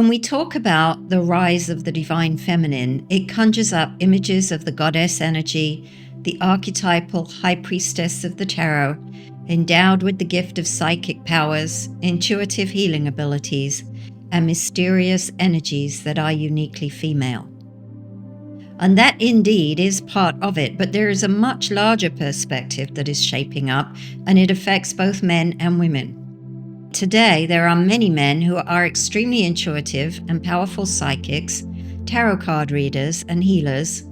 When we talk about the rise of the divine feminine, it conjures up images of the goddess energy, the archetypal high priestess of the tarot, endowed with the gift of psychic powers, intuitive healing abilities, and mysterious energies that are uniquely female. And that indeed is part of it, but there is a much larger perspective that is shaping up, and it affects both men and women. Today, there are many men who are extremely intuitive and powerful psychics, tarot card readers, and healers,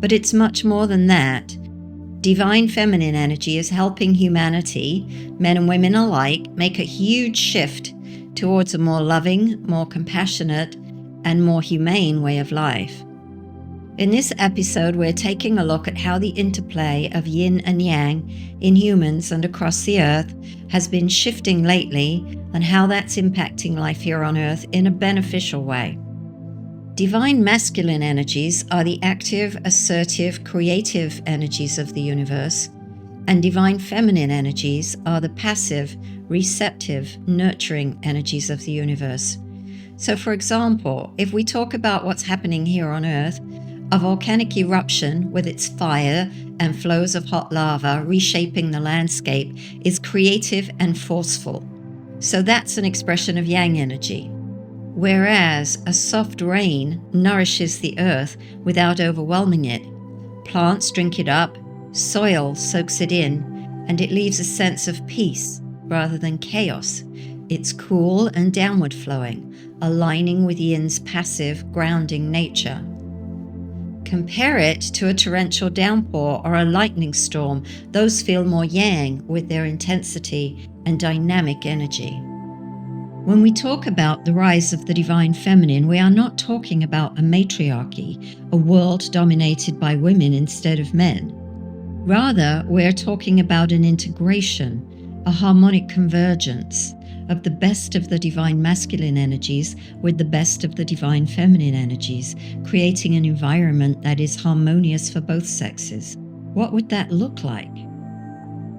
but it's much more than that. Divine feminine energy is helping humanity, men and women alike, make a huge shift towards a more loving, more compassionate, and more humane way of life. In this episode, we're taking a look at how the interplay of yin and yang in humans and across the earth has been shifting lately, and how that's impacting life here on earth in a beneficial way. Divine masculine energies are the active, assertive, creative energies of the universe, and divine feminine energies are the passive, receptive, nurturing energies of the universe. So, for example, if we talk about what's happening here on earth, a volcanic eruption with its fire and flows of hot lava reshaping the landscape is creative and forceful. So that's an expression of yang energy. Whereas a soft rain nourishes the earth without overwhelming it. Plants drink it up, soil soaks it in, and it leaves a sense of peace rather than chaos. It's cool and downward flowing, aligning with yin's passive, grounding nature. Compare it to a torrential downpour or a lightning storm. Those feel more yang with their intensity and dynamic energy. When we talk about the rise of the divine feminine, we are not talking about a matriarchy, a world dominated by women instead of men. Rather, we're talking about an integration, a harmonic convergence of the best of the divine masculine energies with the best of the divine feminine energies, creating an environment that is harmonious for both sexes. What would that look like?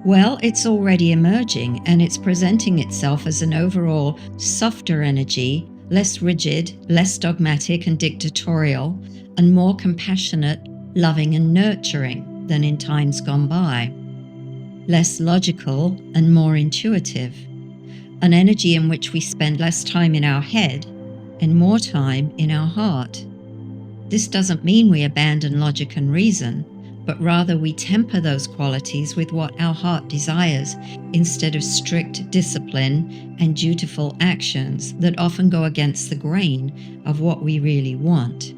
Well, it's already emerging, and it's presenting itself as an overall softer energy, less rigid, less dogmatic and dictatorial, and more compassionate, loving and nurturing than in times gone by. Less logical and more intuitive. An energy in which we spend less time in our head and more time in our heart. This doesn't mean we abandon logic and reason, but rather we temper those qualities with what our heart desires instead of strict discipline and dutiful actions that often go against the grain of what we really want.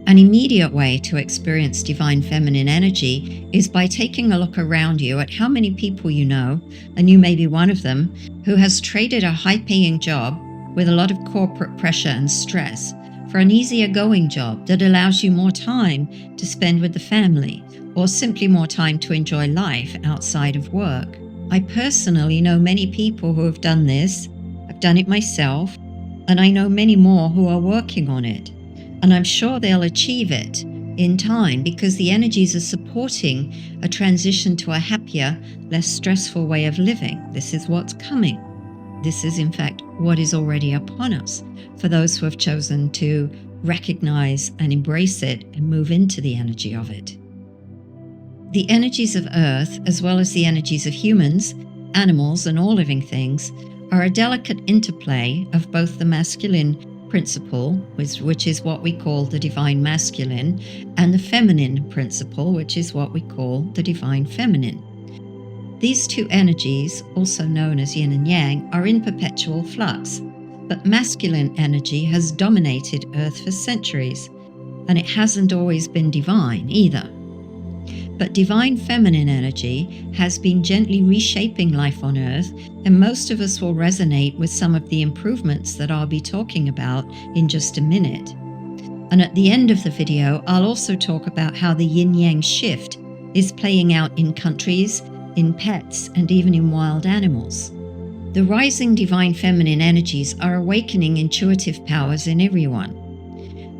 An immediate way to experience divine feminine energy is by taking a look around you at how many people you know, and you may be one of them, who has traded a high-paying job with a lot of corporate pressure and stress for an easier-going job that allows you more time to spend with the family, or simply more time to enjoy life outside of work. I personally know many people who have done this. I've done it myself, and I know many more who are working on it. And I'm sure they'll achieve it in time because the energies are supporting a transition to a happier, less stressful way of living. This is what's coming. This is, in fact, what is already upon us for those who have chosen to recognize and embrace it and move into the energy of it. The energies of Earth, as well as the energies of humans, animals, and all living things, are a delicate interplay of both the masculine principle, which is what we call the divine masculine, and the feminine principle, which is what we call the divine feminine. These two energies, also known as yin and yang, are in perpetual flux, but masculine energy has dominated Earth for centuries, and it hasn't always been divine either. But divine feminine energy has been gently reshaping life on Earth, and most of us will resonate with some of the improvements that I'll be talking about in just a minute. And at the end of the video, I'll also talk about how the yin-yang shift is playing out in countries, in pets, and even in wild animals. The rising divine feminine energies are awakening intuitive powers in everyone.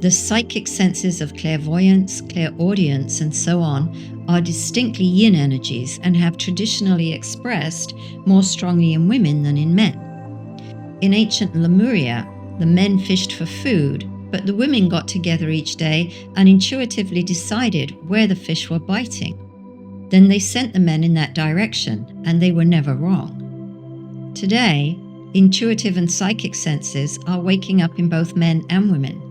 The psychic senses of clairvoyance, clairaudience, and so on are distinctly yin energies and have traditionally expressed more strongly in women than in men. In ancient Lemuria, The men fished for food, but the women got together each day and intuitively decided where the fish were biting. Then they sent the men in that direction, and they were never wrong. Today, intuitive and psychic senses are waking up in both men and women.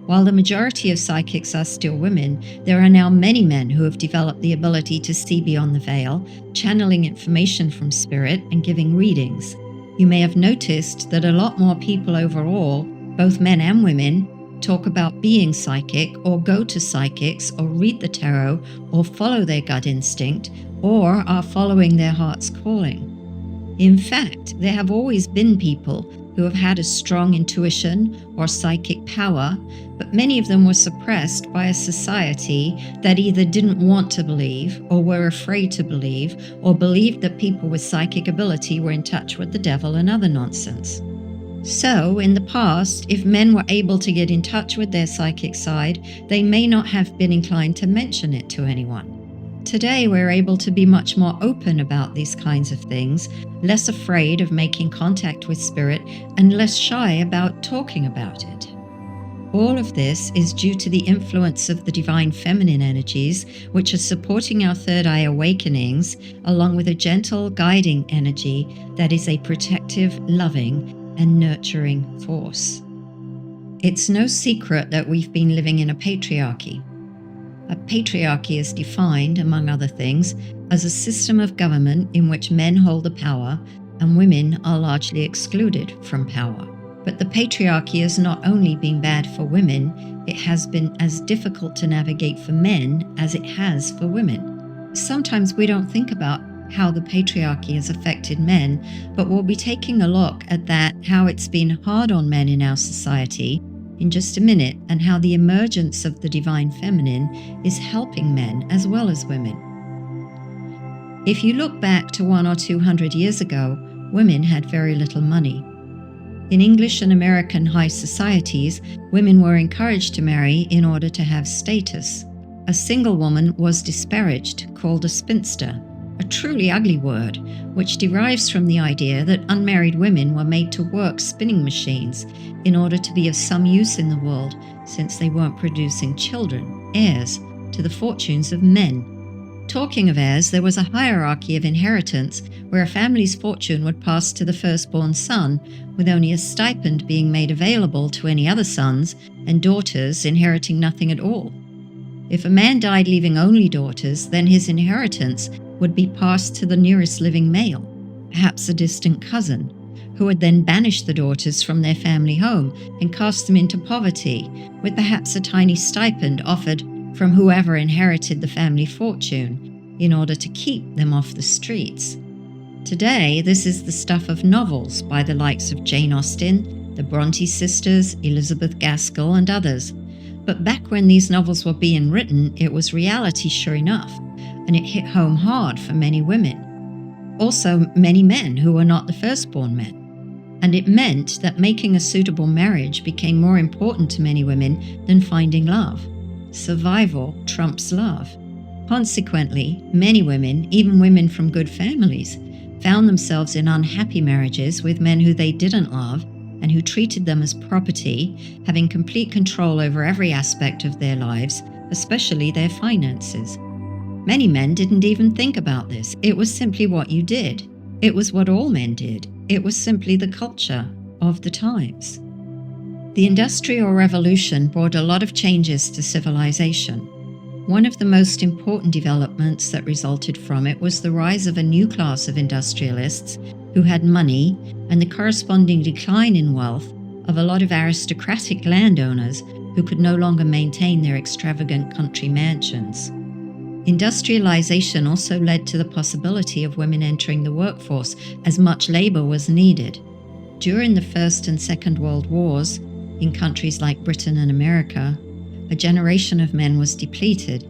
While the majority of psychics are still women, there are now many men who have developed the ability to see beyond the veil, channeling information from spirit and giving readings. You may have noticed that a lot more people overall, both men and women, talk about being psychic or go to psychics or read the tarot or follow their gut instinct or are following their heart's calling. In fact, there have always been people who have had a strong intuition or psychic power, but many of them were suppressed by a society that either didn't want to believe or were afraid to believe or believed that people with psychic ability were in touch with the devil and other nonsense. So, in the past, if men were able to get in touch with their psychic side, they may not have been inclined to mention it to anyone. Today, we're able to be much more open about these kinds of things, less afraid of making contact with spirit, and less shy about talking about it. All of this is due to the influence of the divine feminine energies, which are supporting our third eye awakenings, along with a gentle, guiding energy that is a protective, loving, and nurturing force. It's no secret that we've been living in a patriarchy. A patriarchy is defined, among other things, as a system of government in which men hold the power and women are largely excluded from power. But the patriarchy has not only been bad for women, it has been as difficult to navigate for men as it has for women. Sometimes we don't think about how the patriarchy has affected men, but we'll be taking a look at that, how it's been hard on men in our society in just a minute, and how the emergence of the divine feminine is helping men as well as women. If you look back to 100 or 200 years ago, women had very little money. In English and American high societies, women were encouraged to marry in order to have status. A single woman was disparaged, called a spinster, a truly ugly word, which derives from the idea that unmarried women were made to work spinning machines in order to be of some use in the world, since they weren't producing children, heirs, to the fortunes of men. Talking of heirs, there was a hierarchy of inheritance where a family's fortune would pass to the firstborn son, with only a stipend being made available to any other sons, and daughters inheriting nothing at all. If a man died leaving only daughters, then his inheritance would be passed to the nearest living male, perhaps a distant cousin, who would then banish the daughters from their family home and cast them into poverty, with perhaps a tiny stipend offered from whoever inherited the family fortune, in order to keep them off the streets. Today, this is the stuff of novels by the likes of Jane Austen, the Bronte sisters, Elizabeth Gaskell, and others. But back when these novels were being written, it was reality sure enough, and it hit home hard for many women. Also, many men who were not the firstborn men. And it meant that making a suitable marriage became more important to many women than finding love. Survival trumps love. Consequently, many women, even women from good families, found themselves in unhappy marriages with men who they didn't love and who treated them as property, having complete control over every aspect of their lives, especially their finances. Many men didn't even think about this. It was simply what you did. It was what all men did. It was simply the culture of the times. The Industrial Revolution brought a lot of changes to civilization. One of the most important developments that resulted from it was the rise of a new class of industrialists who had money, and the corresponding decline in wealth of a lot of aristocratic landowners who could no longer maintain their extravagant country mansions. Industrialization also led to the possibility of women entering the workforce, as much labor was needed. During the First and Second World Wars, in countries like Britain and America, a generation of men was depleted,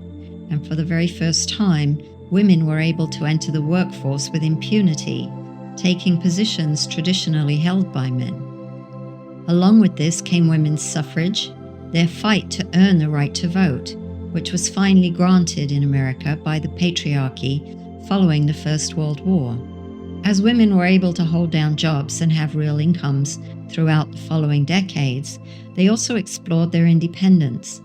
and for the very first time, women were able to enter the workforce with impunity, taking positions traditionally held by men. Along with this came women's suffrage, their fight to earn the right to vote, which was finally granted in America by the patriarchy following the First World War. As women were able to hold down jobs and have real incomes, throughout the following decades, they also explored their independence.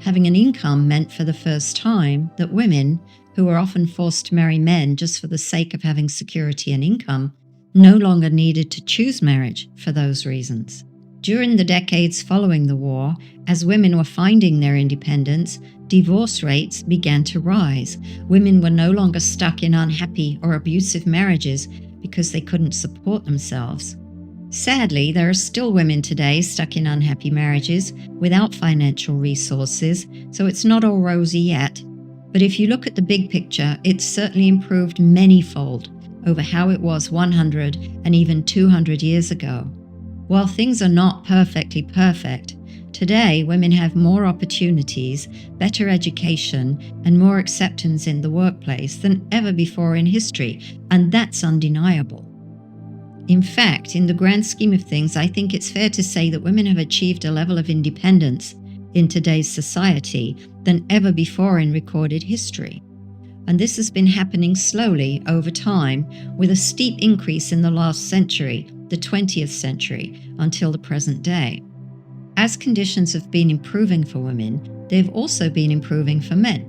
Having an income meant for the first time that women, who were often forced to marry men just for the sake of having security and income, no longer needed to choose marriage for those reasons. During the decades following the war, as women were finding their independence, divorce rates began to rise. Women were no longer stuck in unhappy or abusive marriages because they couldn't support themselves. Sadly, there are still women today stuck in unhappy marriages without financial resources, so it's not all rosy yet. But if you look at the big picture, it's certainly improved many-fold over how it was 100 and even 200 years ago. While things are not perfectly perfect, today women have more opportunities, better education, and more acceptance in the workplace than ever before in history, and that's undeniable. In fact, in the grand scheme of things, I think it's fair to say that women have achieved a level of independence in today's society than ever before in recorded history. And this has been happening slowly over time, with a steep increase in the last century, the 20th century, until the present day. As conditions have been improving for women, they've also been improving for men.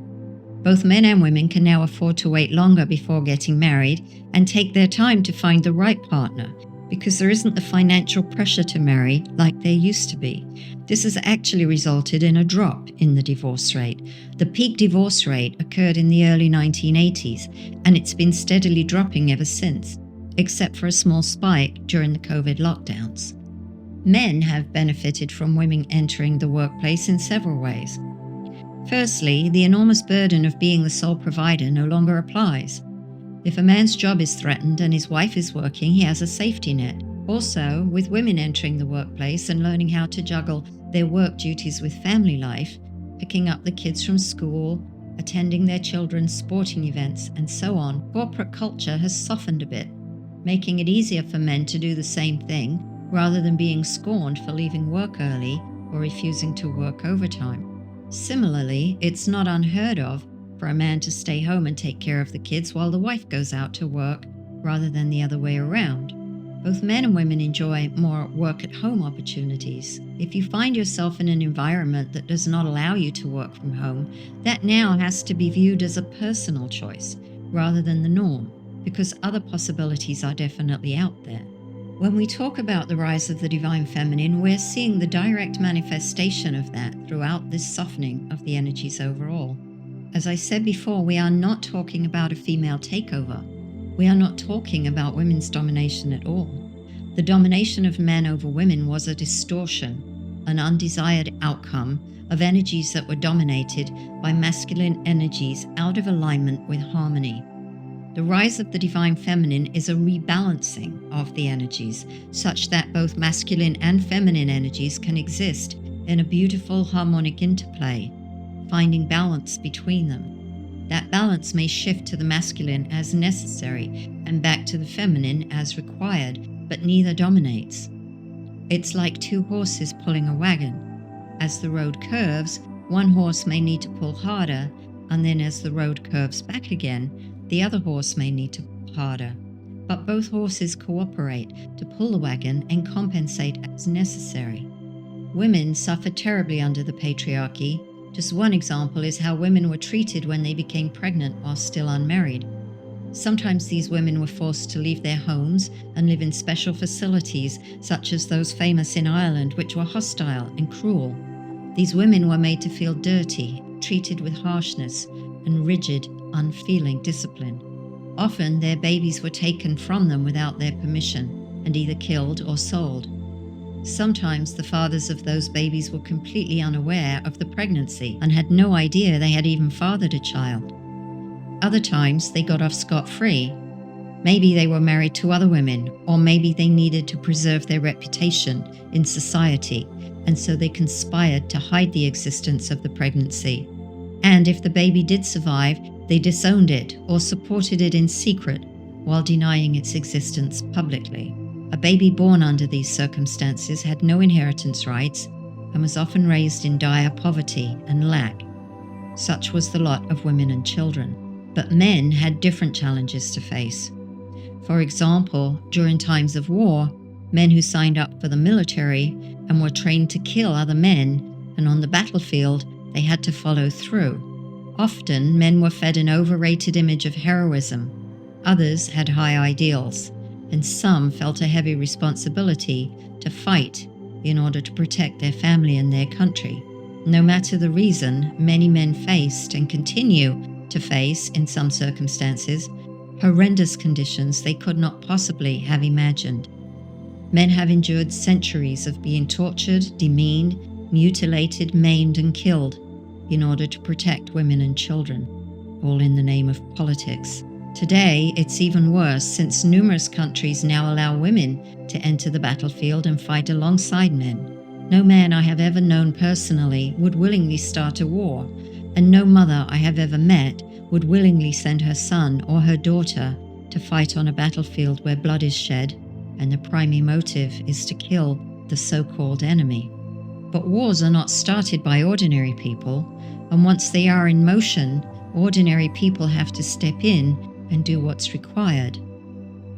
Both men and women can now afford to wait longer before getting married and take their time to find the right partner, because there isn't the financial pressure to marry like there used to be. This has actually resulted in a drop in the divorce rate. The peak divorce rate occurred in the early 1980s, and it's been steadily dropping ever since, except for a small spike during the COVID lockdowns. Men have benefited from women entering the workplace in several ways. Firstly, the enormous burden of being the sole provider no longer applies. If a man's job is threatened and his wife is working, he has a safety net. Also, with women entering the workplace and learning how to juggle their work duties with family life, picking up the kids from school, attending their children's sporting events, and so on, corporate culture has softened a bit, making it easier for men to do the same thing rather than being scorned for leaving work early or refusing to work overtime. Similarly, it's not unheard of for a man to stay home and take care of the kids while the wife goes out to work rather than the other way around. Both men and women enjoy more work-at-home opportunities. If you find yourself in an environment that does not allow you to work from home, that now has to be viewed as a personal choice rather than the norm, because other possibilities are definitely out there. When we talk about the rise of the divine feminine, we're seeing the direct manifestation of that throughout this softening of the energies overall. As I said before, we are not talking about a female takeover. We are not talking about women's domination at all. The domination of men over women was a distortion, an undesired outcome of energies that were dominated by masculine energies out of alignment with harmony. The rise of the divine feminine is a rebalancing of the energies, such that both masculine and feminine energies can exist in a beautiful harmonic interplay, finding balance between them. That balance may shift to the masculine as necessary and back to the feminine as required, but neither dominates. It's like two horses pulling a wagon. As the road curves, one horse may need to pull harder, and then as the road curves back again, the other horse may need to pull harder. But both horses cooperate to pull the wagon and compensate as necessary. Women suffer terribly under the patriarchy. Just one example is how women were treated when they became pregnant while still unmarried. Sometimes these women were forced to leave their homes and live in special facilities, such as those famous in Ireland, which were hostile and cruel. These women were made to feel dirty, treated with harshness and rigid, unfeeling discipline. Often their babies were taken from them without their permission and either killed or sold. Sometimes the fathers of those babies were completely unaware of the pregnancy and had no idea they had even fathered a child. Other times they got off scot-free. Maybe they were married to other women, or maybe they needed to preserve their reputation in society, and so they conspired to hide the existence of the pregnancy. And if the baby did survive, they disowned it or supported it in secret while denying its existence publicly. A baby born under these circumstances had no inheritance rights and was often raised in dire poverty and lack. Such was the lot of women and children. But men had different challenges to face. For example, during times of war, Men who signed up for the military and were trained to kill other men, and on the battlefield they had to follow through. Often, men were fed an overrated image of heroism. Others had high ideals, and some felt a heavy responsibility to fight in order to protect their family and their country. No matter the reason, many men faced and continue to face, in some circumstances, horrendous conditions they could not possibly have imagined. Men have endured centuries of being tortured, demeaned, mutilated, maimed, and killed in order to protect women and children, all in the name of politics. Today, it's even worse since numerous countries now allow women to enter the battlefield and fight alongside men. No man I have ever known personally would willingly start a war, and no mother I have ever met would willingly send her son or her daughter to fight on a battlefield where blood is shed and the primary motive is to kill the so-called enemy. But wars are not started by ordinary people, and once they are in motion, ordinary people have to step in and do what's required.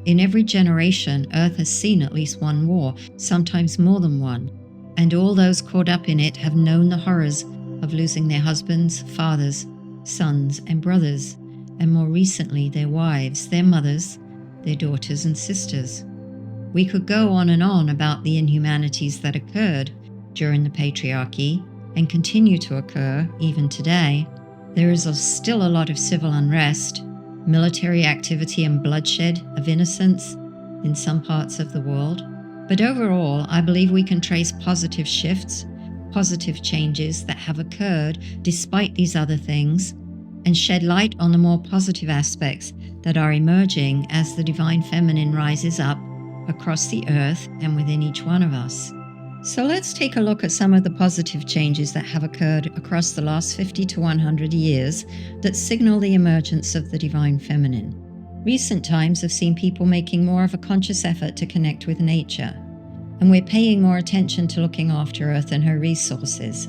In every generation, Earth has seen at least one war, sometimes more than one, and all those caught up in it have known the horrors of losing their husbands, fathers, sons, and brothers, and more recently their wives, their mothers, their daughters and sisters. We could go on and on about the inhumanities that occurred during the patriarchy and continue to occur even today. There is still a lot of civil unrest, military activity and bloodshed of innocents in some parts of the world. But overall, I believe we can trace positive shifts, positive changes that have occurred despite these other things, and shed light on the more positive aspects that are emerging as the divine feminine rises up across the earth and within each one of us. So let's take a look at some of the positive changes that have occurred across the last 50 to 100 years that signal the emergence of the divine feminine. Recent times have seen people making more of a conscious effort to connect with nature, and we're paying more attention to looking after Earth and her resources.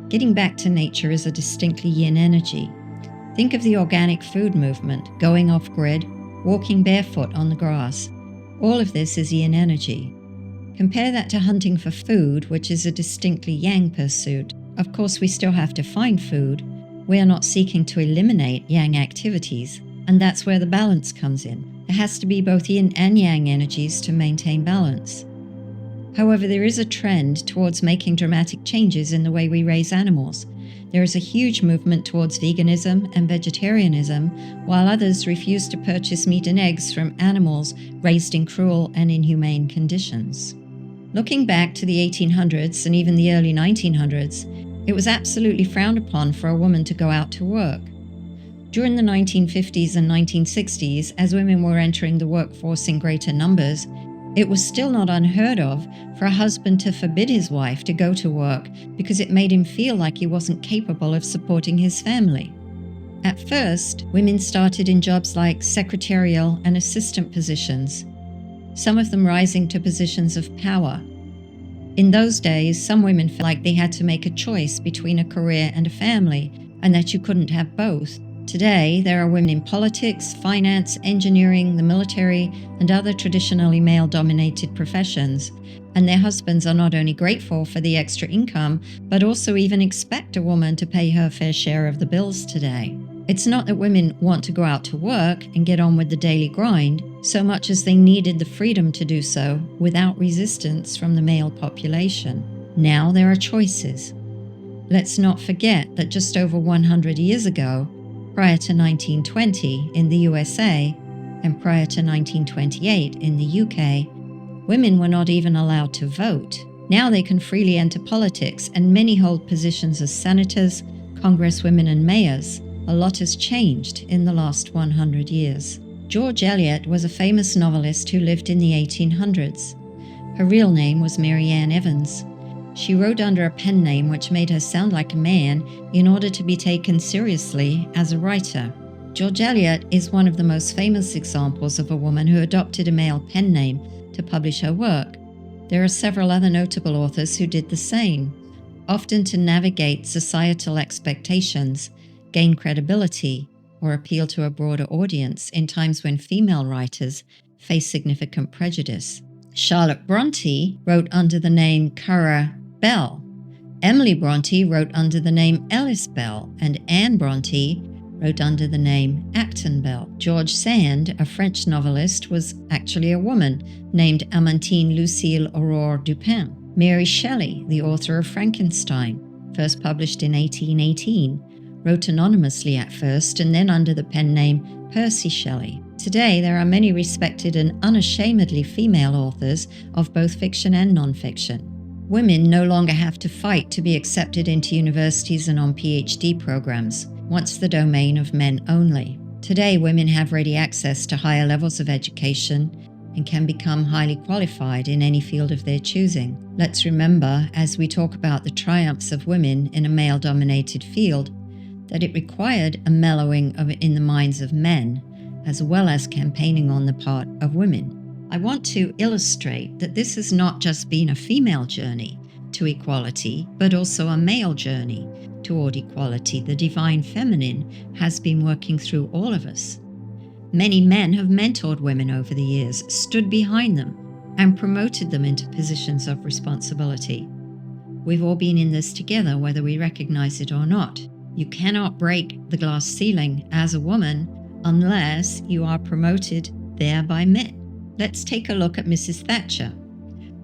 Getting back to nature is a distinctly yin energy. Think of the organic food movement, going off-grid, walking barefoot on the grass. All of this is yin energy. Compare that to hunting for food, which is a distinctly yang pursuit. Of course, we still have to find food. We are not seeking to eliminate yang activities, and that's where the balance comes in. There has to be both yin and yang energies to maintain balance. However, there is a trend towards making dramatic changes in the way we raise animals. There is a huge movement towards veganism and vegetarianism, while others refuse to purchase meat and eggs from animals raised in cruel and inhumane conditions. Looking back to the 1800s and even the early 1900s, it was absolutely frowned upon for a woman to go out to work. During the 1950s and 1960s, as women were entering the workforce in greater numbers, it was still not unheard of for a husband to forbid his wife to go to work because it made him feel like he wasn't capable of supporting his family. At first, women started in jobs like secretarial and assistant positions, some of them rising to positions of power. In those days, some women felt like they had to make a choice between a career and a family, and that you couldn't have both. Today, there are women in politics, finance, engineering, the military, and other traditionally male-dominated professions, and their husbands are not only grateful for the extra income, but also even expect a woman to pay her fair share of the bills today. It's not that women want to go out to work and get on with the daily grind, so much as they needed the freedom to do so without resistance from the male population. Now there are choices. Let's not forget that just over 100 years ago, prior to 1920 in the USA and prior to 1928 in the UK, women were not even allowed to vote. Now they can freely enter politics, and many hold positions as senators, congresswomen, and mayors. A lot has changed in the last 100 years. George Eliot was a famous novelist who lived in the 1800s. Her real name was Mary Ann Evans. She wrote under a pen name which made her sound like a man in order to be taken seriously as a writer. George Eliot is one of the most famous examples of a woman who adopted a male pen name to publish her work. There are several other notable authors who did the same, often to navigate societal expectations, gain credibility, or appeal to a broader audience in times when female writers face significant prejudice. Charlotte Bronte wrote under the name Currer Bell. Emily Bronte wrote under the name Ellis Bell, and Anne Bronte wrote under the name Acton Bell. George Sand, a French novelist, was actually a woman named Amantine Lucille Aurore Dupin. Mary Shelley, the author of Frankenstein, first published in 1818, wrote anonymously at first and then under the pen name Percy Shelley. Today, there are many respected and unashamedly female authors of both fiction and non-fiction. Women no longer have to fight to be accepted into universities and on PhD programs, once the domain of men only. Today, women have ready access to higher levels of education and can become highly qualified in any field of their choosing. Let's remember, as we talk about the triumphs of women in a male-dominated field, that it required a mellowing in the minds of men, as well as campaigning on the part of women. I want to illustrate that this has not just been a female journey to equality, but also a male journey toward equality. The divine feminine has been working through all of us. Many men have mentored women over the years, stood behind them, and promoted them into positions of responsibility. We've all been in this together, whether we recognize it or not. You cannot break the glass ceiling as a woman unless you are promoted there by men. Let's take a look at Mrs. Thatcher.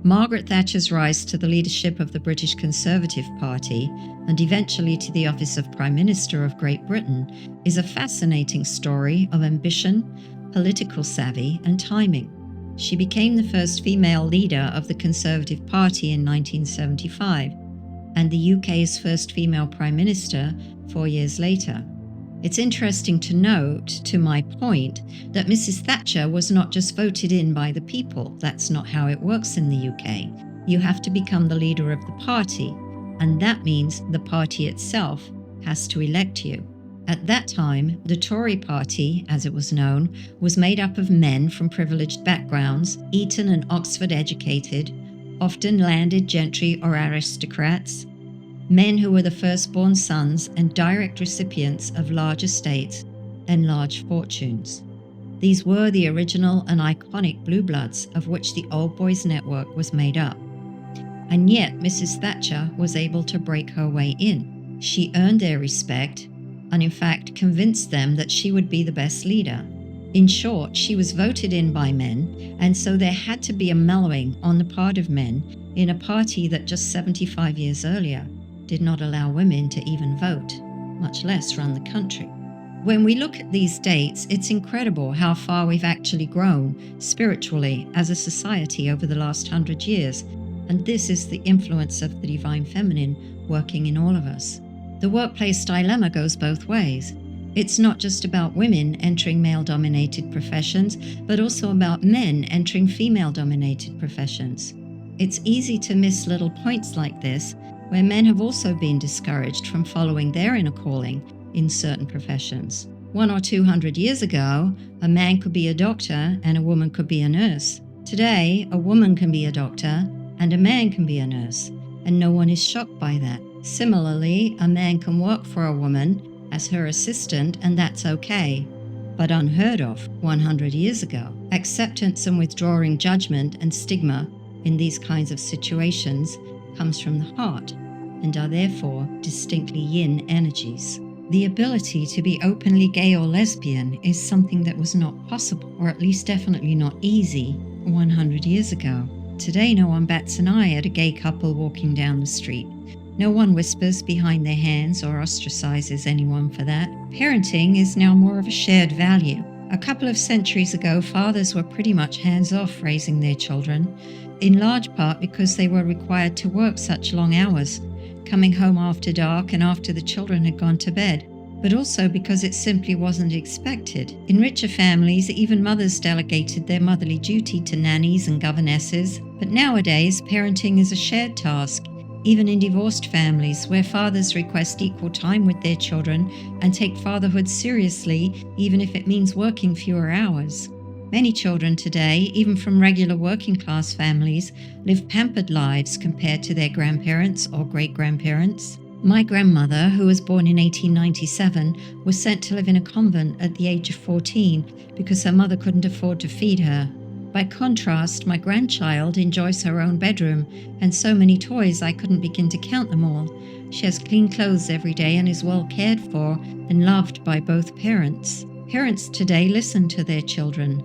Margaret Thatcher's rise to the leadership of the British Conservative Party and eventually to the office of Prime Minister of Great Britain is a fascinating story of ambition, political savvy, and timing. She became the first female leader of the Conservative Party in 1975 and the UK's first female Prime Minister 4 years later. It's interesting to note, to my point, that Mrs. Thatcher was not just voted in by the people. That's not how it works in the UK. You have to become the leader of the party, and that means the party itself has to elect you. At that time, the Tory party, as it was known, was made up of men from privileged backgrounds, Eton and Oxford educated, often landed gentry or aristocrats, men who were the firstborn sons and direct recipients of large estates and large fortunes. These were the original and iconic blue bloods of which the Old Boys Network was made up. And yet Mrs. Thatcher was able to break her way in. She earned their respect and in fact convinced them that she would be the best leader. In short, she was voted in by men, and so there had to be a mellowing on the part of men in a party that just 75 years earlier did not allow women to even vote, much less run the country. When we look at these dates, it's incredible how far we've actually grown spiritually as a society over the last 100 years, and this is the influence of the divine feminine working in all of us. The workplace dilemma goes both ways. It's not just about women entering male-dominated professions, but also about men entering female-dominated professions. It's easy to miss little points like this, where men have also been discouraged from following their inner calling in certain professions. 100 or 200 years ago, a man could be a doctor and a woman could be a nurse. Today, a woman can be a doctor and a man can be a nurse, and no one is shocked by that. Similarly, a man can work for a woman as her assistant, and that's okay, but unheard of 100 years ago. Acceptance and withdrawing judgment and stigma in these kinds of situations comes from the heart and are therefore distinctly yin energies. The ability to be openly gay or lesbian is something that was not possible, or at least definitely not easy, 100 years ago. Today, no one bats an eye at a gay couple walking down the street. No one whispers behind their hands or ostracizes anyone for that. Parenting is now more of a shared value. A couple of centuries ago, fathers were pretty much hands-off raising their children, in large part because they were required to work such long hours, coming home after dark and after the children had gone to bed, but also because it simply wasn't expected. In richer families, even mothers delegated their motherly duty to nannies and governesses, but nowadays parenting is a shared task, even in divorced families where fathers request equal time with their children and take fatherhood seriously, even if it means working fewer hours. Many children today, even from regular working class families, live pampered lives compared to their grandparents or great-grandparents. My grandmother, who was born in 1897, was sent to live in a convent at the age of 14 because her mother couldn't afford to feed her. By contrast, my grandchild enjoys her own bedroom and so many toys I couldn't begin to count them all. She has clean clothes every day and is well cared for and loved by both parents. Parents today listen to their children.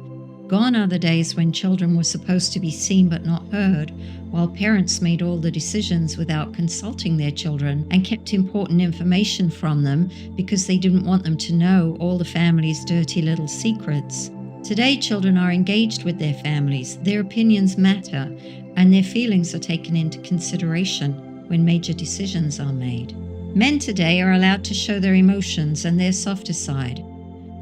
Gone are the days when children were supposed to be seen but not heard, while parents made all the decisions without consulting their children and kept important information from them because they didn't want them to know all the family's dirty little secrets. Today, children are engaged with their families, their opinions matter, and their feelings are taken into consideration when major decisions are made. Men today are allowed to show their emotions and their softer side.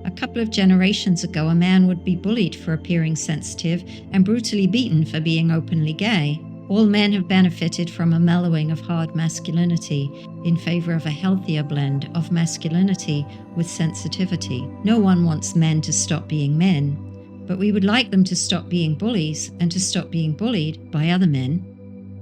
A couple of generations ago, a man would be bullied for appearing sensitive and brutally beaten for being openly gay. All men have benefited from a mellowing of hard masculinity in favor of a healthier blend of masculinity with sensitivity. No one wants men to stop being men, but we would like them to stop being bullies and to stop being bullied by other men.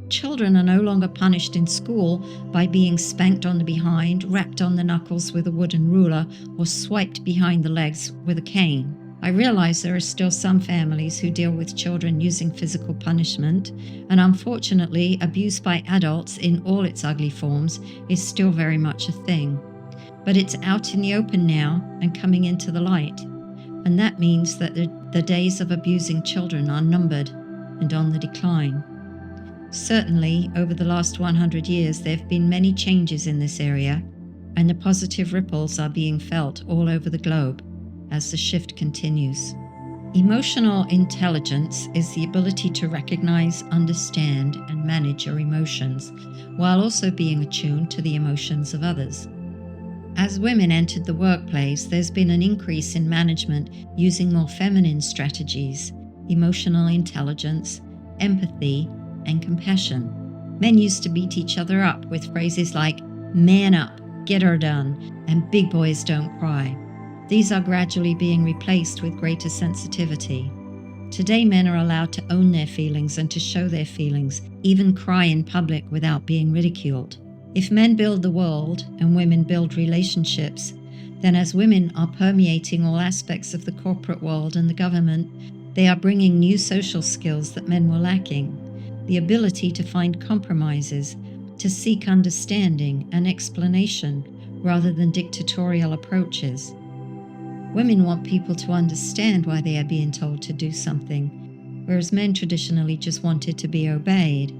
Children are no longer punished in school by being spanked on the behind, rapped on the knuckles with a wooden ruler, or swiped behind the legs with a cane. I realize there are still some families who deal with children using physical punishment, and unfortunately, abuse by adults in all its ugly forms is still very much a thing. But it's out in the open now and coming into the light, and that means that the days of abusing children are numbered and on the decline. Certainly, over the last 100 years, there have been many changes in this area, and the positive ripples are being felt all over the globe as the shift continues. Emotional intelligence is the ability to recognize, understand, and manage your emotions, while also being attuned to the emotions of others. As women entered the workplace, there's been an increase in management using more feminine strategies, emotional intelligence, empathy, and compassion. Men used to beat each other up with phrases like, "Man up, get her done," and "big boys don't cry." These are gradually being replaced with greater sensitivity. Today, men are allowed to own their feelings and to show their feelings, even cry in public without being ridiculed. If men build the world and women build relationships, then as women are permeating all aspects of the corporate world and the government, they are bringing new social skills that men were lacking. The ability to find compromises, to seek understanding and explanation rather than dictatorial approaches. Women want people to understand why they are being told to do something, whereas men traditionally just wanted to be obeyed.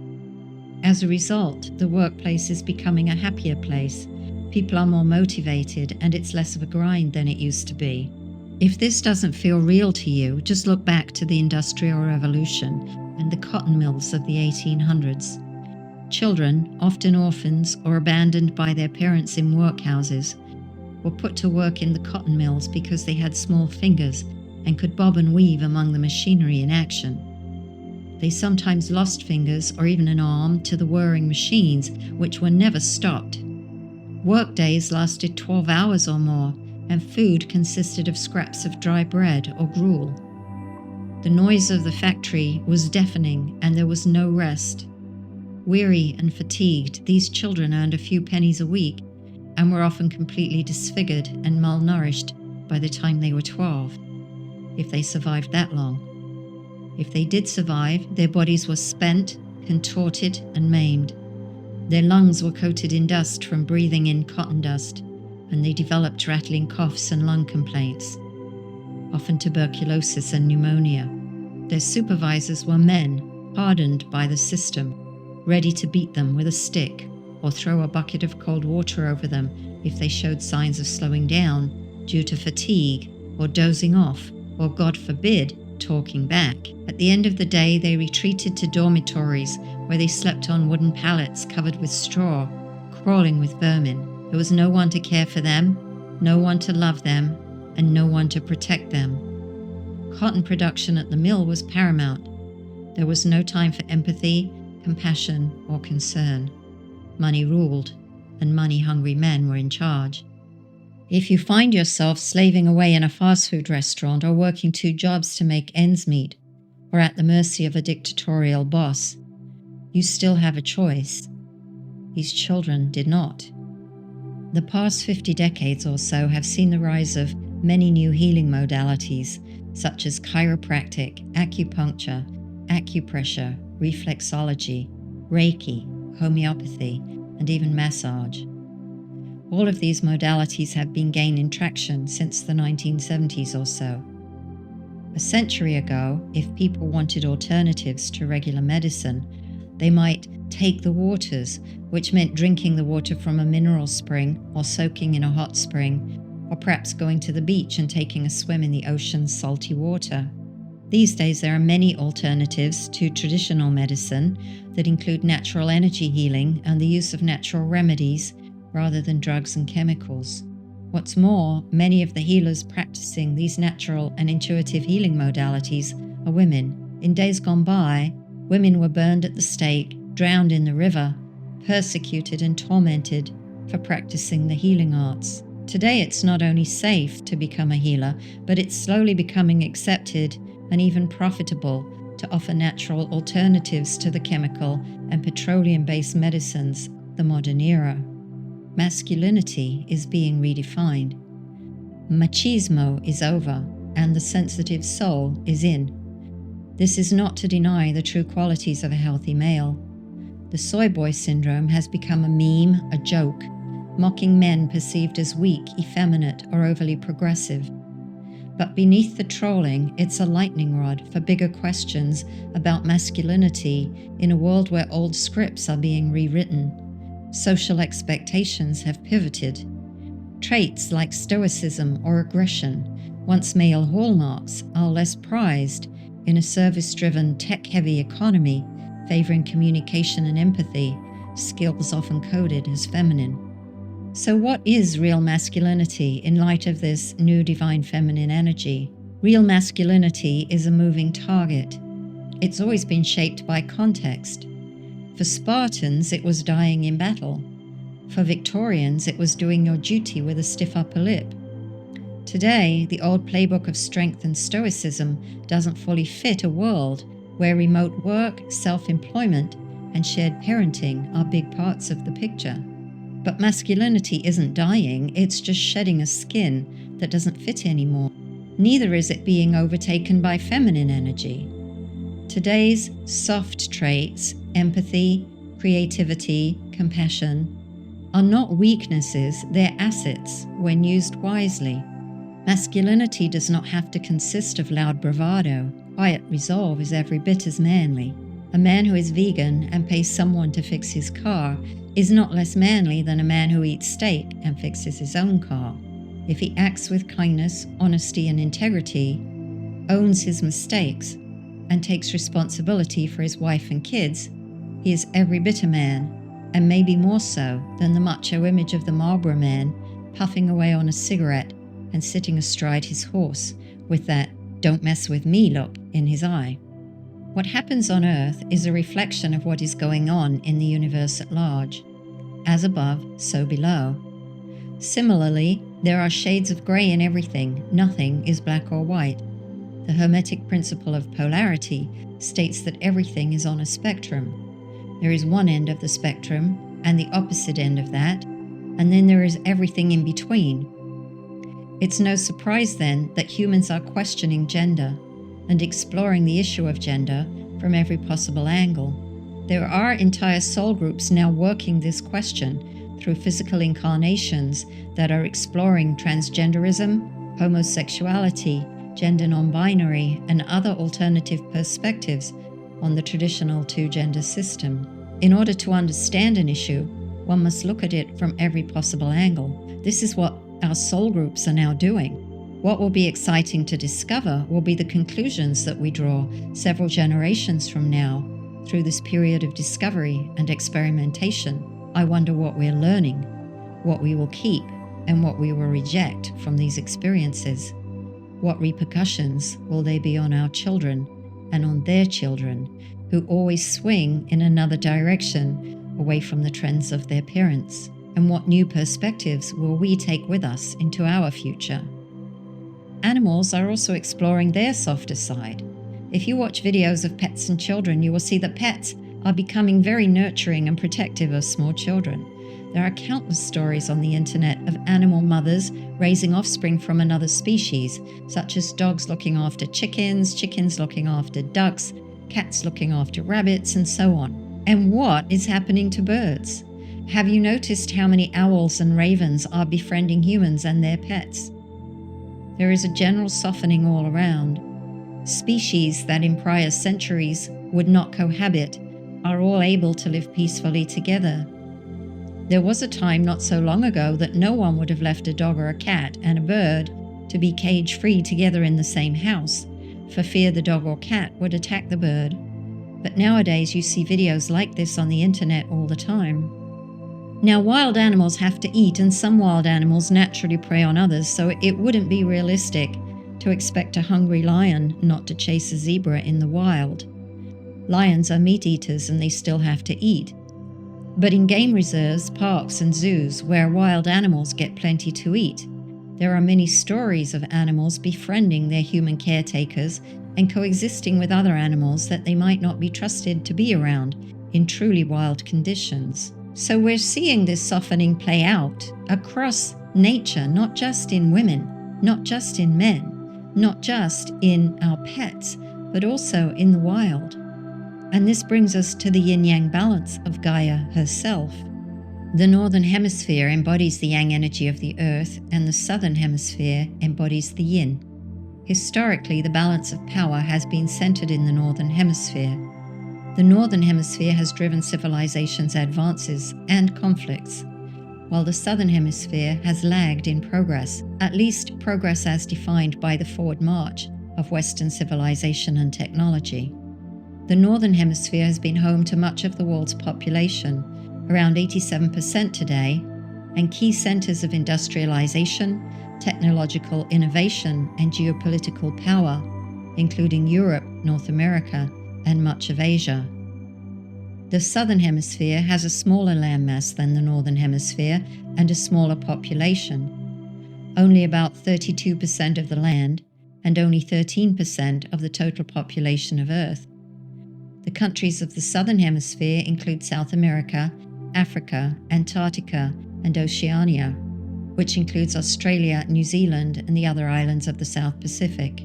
As a result, the workplace is becoming a happier place. People are more motivated, and it's less of a grind than it used to be. If this doesn't feel real to you, just look back to the Industrial Revolution and the cotton mills of the 1800s. Children, often orphans or abandoned by their parents in workhouses, were put to work in the cotton mills because they had small fingers and could bob and weave among the machinery in action. They sometimes lost fingers or even an arm to the whirring machines, which were never stopped. Work days lasted 12 hours or more, and food consisted of scraps of dry bread or gruel. The noise of the factory was deafening, and there was no rest. Weary and fatigued, these children earned a few pennies a week and were often completely disfigured and malnourished by the time they were 12, if they survived that long. If they did survive, their bodies were spent, contorted, and maimed. Their lungs were coated in dust from breathing in cotton dust, and they developed rattling coughs and lung complaints, often tuberculosis and pneumonia. Their supervisors were men, hardened by the system, ready to beat them with a stick or throw a bucket of cold water over them if they showed signs of slowing down due to fatigue or dozing off or, God forbid, talking back. At the end of the day, they retreated to dormitories where they slept on wooden pallets covered with straw, crawling with vermin. There was no one to care for them, no one to love them, and no one to protect them. Cotton production at the mill was paramount. There was no time for empathy, compassion, or concern. Money ruled, and money-hungry men were in charge. If you find yourself slaving away in a fast food restaurant or working 2 jobs to make ends meet, or at the mercy of a dictatorial boss, you still have a choice. These children did not. The past 50 decades or so have seen the rise of many new healing modalities, such as chiropractic, acupuncture, acupressure, reflexology, Reiki, homeopathy, and even massage. All of these modalities have been gaining traction since the 1970s or so. A century ago, if people wanted alternatives to regular medicine, they might take the waters, which meant drinking the water from a mineral spring or soaking in a hot spring, or perhaps going to the beach and taking a swim in the ocean's salty water. These days, there are many alternatives to traditional medicine that include natural energy healing and the use of natural remedies rather than drugs and chemicals. What's more, many of the healers practicing these natural and intuitive healing modalities are women. In days gone by, women were burned at the stake, drowned in the river, persecuted and tormented for practicing the healing arts. Today, it's not only safe to become a healer, but it's slowly becoming accepted and even profitable to offer natural alternatives to the chemical and petroleum-based medicines of the modern era. Masculinity is being redefined. Machismo is over, and the sensitive soul is in. This is not to deny the true qualities of a healthy male. The soy boy syndrome has become a meme, a joke, mocking men perceived as weak, effeminate, or overly progressive. But beneath the trolling, it's a lightning rod for bigger questions about masculinity in a world where old scripts are being rewritten. Social expectations have pivoted. Traits like stoicism or aggression, once male hallmarks, are less prized in a service-driven, tech-heavy economy favoring communication and empathy, skills often coded as feminine. So what is real masculinity in light of this new divine feminine energy? Real masculinity is a moving target. It's always been shaped by context. For Spartans, it was dying in battle. For Victorians, it was doing your duty with a stiff upper lip. Today, the old playbook of strength and stoicism doesn't fully fit a world where remote work, self-employment, and shared parenting are big parts of the picture. But masculinity isn't dying, it's just shedding a skin that doesn't fit anymore. Neither is it being overtaken by feminine energy. Today's soft traits, empathy, creativity, compassion, are not weaknesses, they're assets when used wisely. Masculinity does not have to consist of loud bravado. Quiet resolve is every bit as manly. A man who is vegan and pays someone to fix his car is not less manly than a man who eats steak and fixes his own car. If he acts with kindness, honesty, and integrity, owns his mistakes, and takes responsibility for his wife and kids, he is every bit a man, and maybe more so than the macho image of the Marlboro Man puffing away on a cigarette and sitting astride his horse with that "don't mess with me" look in his eye. What happens on Earth is a reflection of what is going on in the universe at large. As above, so below. Similarly, there are shades of grey in everything. Nothing is black or white. The Hermetic principle of polarity states that everything is on a spectrum. There is one end of the spectrum and the opposite end of that, and then there is everything in between. It's no surprise then that humans are questioning gender and exploring the issue of gender from every possible angle. There are entire soul groups now working this question through physical incarnations that are exploring transgenderism, homosexuality, gender non-binary, and other alternative perspectives on the traditional two-gender system. In order to understand an issue, one must look at it from every possible angle. This is what our soul groups are now doing. What will be exciting to discover will be the conclusions that we draw several generations from now through this period of discovery and experimentation. I wonder what we're learning, what we will keep, and what we will reject from these experiences. What repercussions will they be on our children and on their children, who always swing in another direction away from the trends of their parents? And what new perspectives will we take with us into our future? Animals are also exploring their softer side. If you watch videos of pets and children, you will see that pets are becoming very nurturing and protective of small children. There are countless stories on the internet of animal mothers raising offspring from another species, such as dogs looking after chickens, chickens looking after ducks, cats looking after rabbits, and so on. And what is happening to birds? Have you noticed how many owls and ravens are befriending humans and their pets? There is a general softening all around. Species that in prior centuries would not cohabit are all able to live peacefully together. There was a time not so long ago that no one would have left a dog or a cat and a bird to be cage-free together in the same house, for fear the dog or cat would attack the bird. But nowadays you see videos like this on the internet all the time. Now, wild animals have to eat, and some wild animals naturally prey on others, so it wouldn't be realistic to expect a hungry lion not to chase a zebra in the wild. Lions are meat eaters and they still have to eat. But in game reserves, parks and zoos, where wild animals get plenty to eat, there are many stories of animals befriending their human caretakers and coexisting with other animals that they might not be trusted to be around in truly wild conditions. So we're seeing this softening play out across nature, not just in women, not just in men, not just in our pets, but also in the wild. And this brings us to the yin-yang balance of Gaia herself. The northern hemisphere embodies the yang energy of the earth, and the southern hemisphere embodies the yin. Historically, the balance of power has been centered in the northern hemisphere. The northern hemisphere has driven civilization's advances and conflicts, while the southern hemisphere has lagged in progress, at least progress as defined by the forward march of Western civilization and technology. The northern hemisphere has been home to much of the world's population, around 87% today, and key centers of industrialization, technological innovation, and geopolitical power, including Europe, North America, and much of Asia. The southern hemisphere has a smaller landmass than the northern hemisphere and a smaller population, only about 32% of the land and only 13% of the total population of Earth. The countries of the southern hemisphere include South America, Africa, Antarctica, and Oceania, which includes Australia, New Zealand, and the other islands of the South Pacific.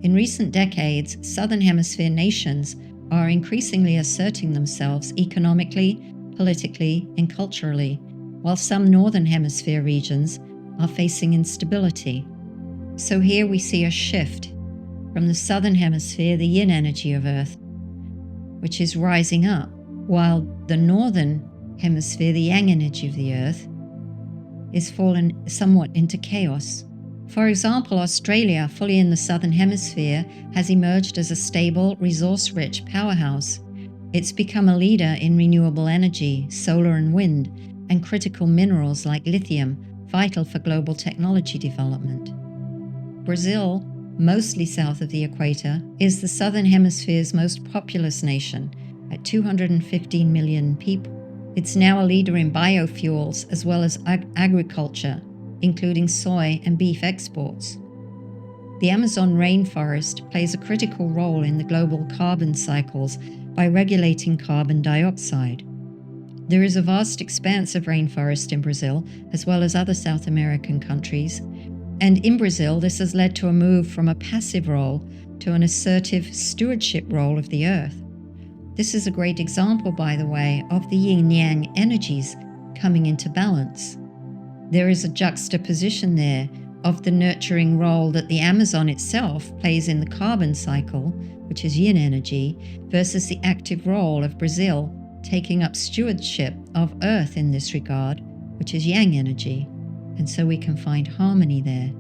In recent decades, southern hemisphere nations are increasingly asserting themselves economically, politically, and culturally, while some northern hemisphere regions are facing instability. So here we see a shift from the southern hemisphere, the yin energy of Earth, which is rising up, while the northern hemisphere, the yang energy of the Earth, is fallen somewhat into chaos. For example, Australia, fully in the southern hemisphere, has emerged as a stable, resource-rich powerhouse. It's become a leader in renewable energy, solar and wind, and critical minerals like lithium, vital for global technology development. Brazil, mostly south of the equator, is the southern hemisphere's most populous nation, at 215 million people. It's now a leader in biofuels as well as agriculture, including soy and beef exports. The Amazon rainforest plays a critical role in the global carbon cycles by regulating carbon dioxide. There is a vast expanse of rainforest in Brazil, as well as other South American countries, and in Brazil this has led to a move from a passive role to an assertive stewardship role of the earth. This is a great example, by the way, of the yin-yang energies coming into balance. There is a juxtaposition there of the nurturing role that the Amazon itself plays in the carbon cycle, which is yin energy, versus the active role of Brazil taking up stewardship of Earth in this regard, which is yang energy. And so we can find harmony there.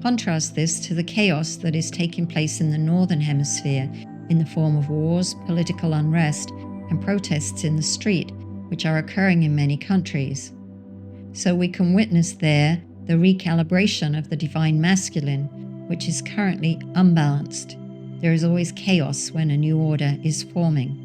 Contrast this to the chaos that is taking place in the northern hemisphere in the form of wars, political unrest, and protests in the street, which are occurring in many countries. So we can witness there the recalibration of the divine masculine, which is currently unbalanced. There is always chaos when a new order is forming.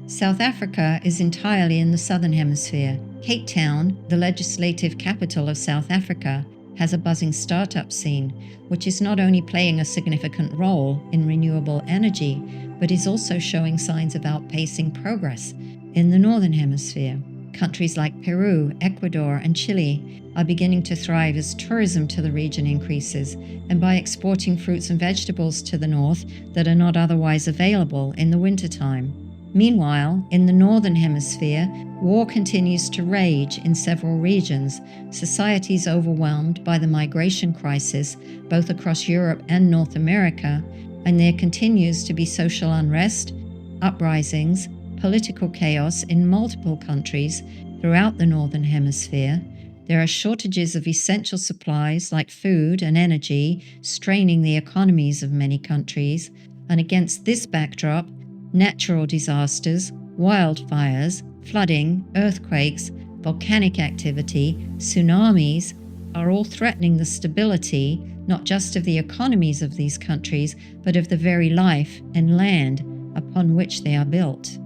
South Africa is entirely in the southern hemisphere. Cape Town, the legislative capital of South Africa, has a buzzing startup scene, which is not only playing a significant role in renewable energy, but is also showing signs of outpacing progress in the northern hemisphere. Countries like Peru, Ecuador, and Chile are beginning to thrive as tourism to the region increases and by exporting fruits and vegetables to the north that are not otherwise available in the wintertime. Meanwhile, in the Northern Hemisphere, war continues to rage in several regions, societies overwhelmed by the migration crisis both across Europe and North America, and there continues to be social unrest, uprisings, political chaos in multiple countries throughout the Northern Hemisphere. There are shortages of essential supplies like food and energy, straining the economies of many countries, and against this backdrop, natural disasters, wildfires, flooding, earthquakes, volcanic activity, tsunamis are all threatening the stability not just of the economies of these countries, but of the very life and land upon which they are built.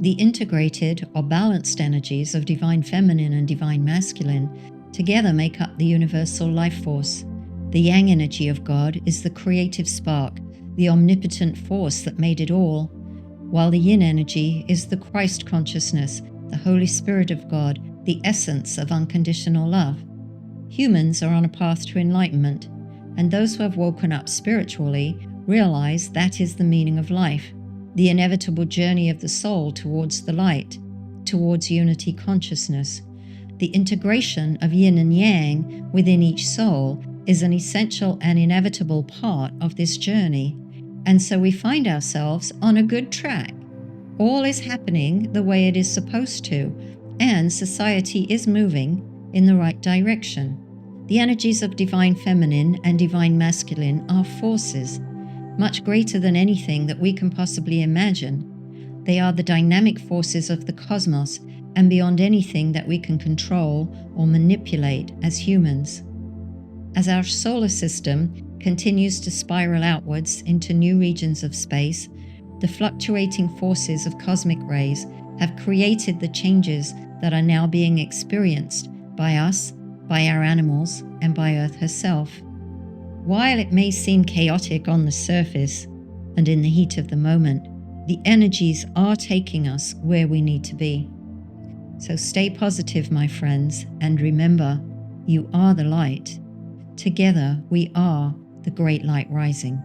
The integrated or balanced energies of divine feminine and divine masculine together make up the universal life force. The yang energy of God is the creative spark, the omnipotent force that made it all, while the yin energy is the Christ consciousness, the Holy Spirit of God, the essence of unconditional love. Humans are on a path to enlightenment, and those who have woken up spiritually realize that is the meaning of life, the inevitable journey of the soul towards the light, towards unity consciousness. The integration of yin and yang within each soul is an essential and inevitable part of this journey, and so we find ourselves on a good track. All is happening the way it is supposed to, and society is moving in the right direction. The energies of divine feminine and divine masculine are forces, much greater than anything that we can possibly imagine. They are the dynamic forces of the cosmos and beyond anything that we can control or manipulate as humans. As our solar system continues to spiral outwards into new regions of space, the fluctuating forces of cosmic rays have created the changes that are now being experienced by us, by our animals, and by Earth herself. While it may seem chaotic on the surface and in the heat of the moment, the energies are taking us where we need to be. So stay positive, my friends, and remember, you are the light. Together we are the great light rising.